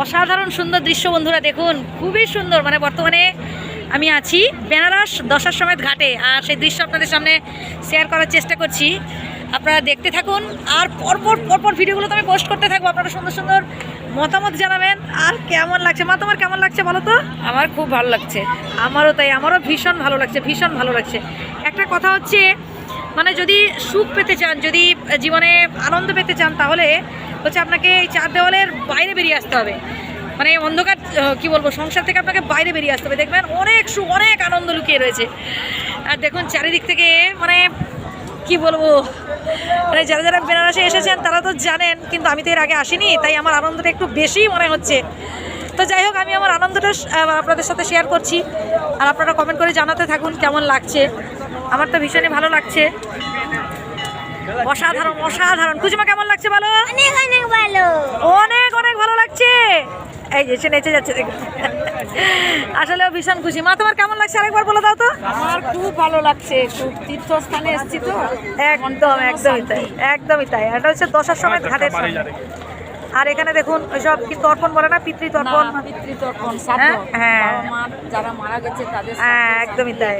অসাধারণ সুন্দর দৃশ্য বন্ধুরা, দেখুন খুবই সুন্দর। মানে বর্তমানে আমি আছি বেনারস দশাশ্বমেধ ঘাটে, আর সেই দৃশ্য আপনাদের সামনে শেয়ার করার চেষ্টা করছি। আপনারা দেখতে থাকুন, আর পরপর ভিডিওগুলো তো আমি পোস্ট করতে থাকবো। আপনারা সুন্দর সুন্দর মতামত জানাবেন। আর কেমন লাগছে মা, তোমার কেমন লাগছে বলো তো? আমার খুব ভালো লাগছে। আমারও তাই, আমারও ভীষণ ভালো লাগছে, ভীষণ ভালো লাগছে। একটা কথা হচ্ছে, মানে যদি সুখ পেতে চান, যদি জীবনে আনন্দ পেতে চান, তাহলে হচ্ছে আপনাকে এই চার দেওয়ালের বাইরে বেরিয়ে আসতে হবে। মানে অন্ধকার কি বলবো, সংসার থেকে আপনাকে বাইরে বেরিয়ে আসতে হবে। দেখবেন অনেক সুখ, অনেক আনন্দ লুকিয়ে রয়েছে। আর দেখুন চারিদিক থেকে, মানে কি বলবো, মানে যারা যারা বেনারসে এসেছেন তারা তো জানেন, কিন্তু আমি তো এর আগে আসিনি, তাই আমার আনন্দটা একটু বেশিই মনে হচ্ছে। তো যাই হোক, আমি আমার আনন্দটা আপনাদের সাথে শেয়ার করছি, আর আপনারা কমেন্ট করে জানাতে থাকুন কেমন লাগছে। আমার তো ভীষণই ভালো লাগছে, অসাধারণ অসাধারণ। কুচুমা কেমন লাগছে বলো? অনেক অনেক ভালো, অনেক অনেক ভালো লাগছে। এই যে সে নেচে যাচ্ছে দেখুন, আসলেও ভীষণ খুশি। মা তোমার কেমন লাগছে আরেকবার বলে দাও তো। আমার খুব ভালো লাগছে, খুব তীর্থস্থানে এসেছি তো। একদম একদমই তাই, একদমই তাই। এটা হচ্ছে দশাশ্বমেধ ঘাটের সামনে। আর এখানে দেখুন ওইসব কি তর্পণ বলে না, পিতৃতর্পণ। পিতৃতর্পণ, হ্যাঁ যারা মারা গেছে তাদের হ্যাঁ, একদমই তাই।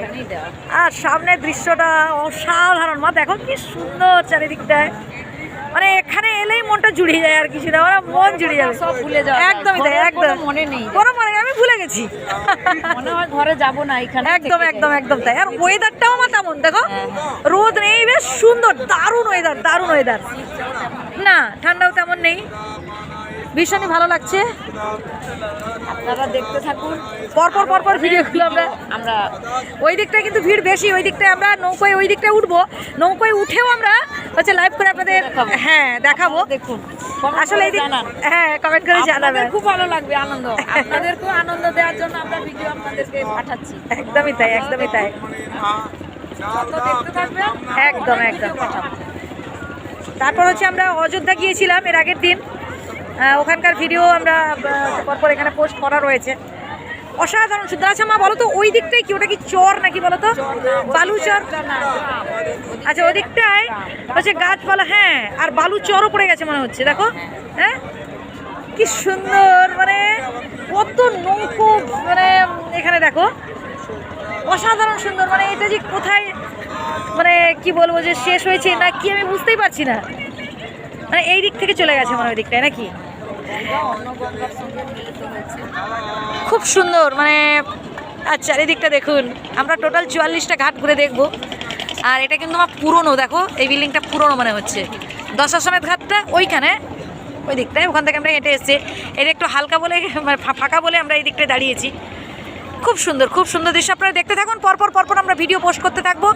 আর সামনের দৃশ্যটা অসাধারণ। মা দেখো কি সুন্দর চারিদিকটায়, মানে এখানে এলেই মনটা জুড়িয়ে যায়, আর কিছু না, ওরা মন জুড়িয়ে যাবে, সব ভুলে যাওয়া, একদমই তাই, একদম মনে নেই, কোনো মনে নেই, আমি ভুলে গেছি, মনে হয় ঘরে যাব না, এখানে একদম একদম একদম তাই। আর ওয়েদারটাও আমার তেমন, দেখো রোদ নেই, বেশ সুন্দর, দারুণ ওয়েদার, দারুণ ওয়েদার। না ঠান্ডাও তেমন নেই, ভীষণই ভালো লাগছে। আপনারা দেখতে থাকুন পরপর ভিডিওগুলো আমরা ওই দিকটায় কিন্তু ভিড় বেশি, ওই দিকটায় আমরা নৌকোয় ওই দিকটায় উঠবো, নৌকোয় উঠেও আমরা হচ্ছে লাইভ করে আপনাদের হ্যাঁ দেখাবো। দেখুন, আসলে এই দিক হ্যাঁ কমেন্ট করে জানাবেন, খুব ভালো লাগবে। আনন্দ, আপনাদেরকেও আনন্দ দেওয়ার জন্য আমরা ভিডিও আপনাদেরকে পাঠাচ্ছি। একদমই তাই, একদমই তাই, তো দেখতে থাকবেন, একদম একদম। তারপর হচ্ছে আমরা অযোধ্যা গিয়েছিলাম এর আগের দিন, ওখানকার ভিডিও আমরা পরপর এখানে পোস্ট করা রয়েছে। অসাধারণ সুন্দর। আচ্ছা মা বলো তো, ওই দিকটায় কি, ওটা কি চর নাকি বলো তো? বালু চর। আচ্ছা ওই দিকটায় হচ্ছে গাছপালা, হ্যাঁ, আর বালু চরও পড়ে গেছে মনে হচ্ছে, দেখো হ্যাঁ কি সুন্দর, মানে কত নৌকো, মানে এখানে দেখো অসাধারণ সুন্দর। মানে এটা যে কোথায়, মানে কি বলবো, যে শেষ হয়েছে না কি আমি বুঝতেই পারছি না। মানে এই দিক থেকে চলে গেছে মানে ওই দিকটায় নাকি, খুব সুন্দর। মানে আচ্ছা এই দিকটা দেখুন, আমরা টোটাল 44টা ঘাট ঘুরে দেখবো। আর এটা কিন্তু আমার পুরনো, দেখো এই বিল্ডিংটা পুরনো মনে হচ্ছে। দশাশ্বমেধ ঘাটটা ওইখানে, ওই দিকটায়, ওখান থেকে আমরা হেঁটে এসেছি। এটা একটু হালকা বলে, মানে ফাঁকা বলে আমরা এই দিকটায় দাঁড়িয়েছি। খুব সুন্দর, খুব সুন্দর দৃশ্য। আপনারা দেখতে থাকুন, পরপর আমরা ভিডিও পোস্ট করতে থাকবো।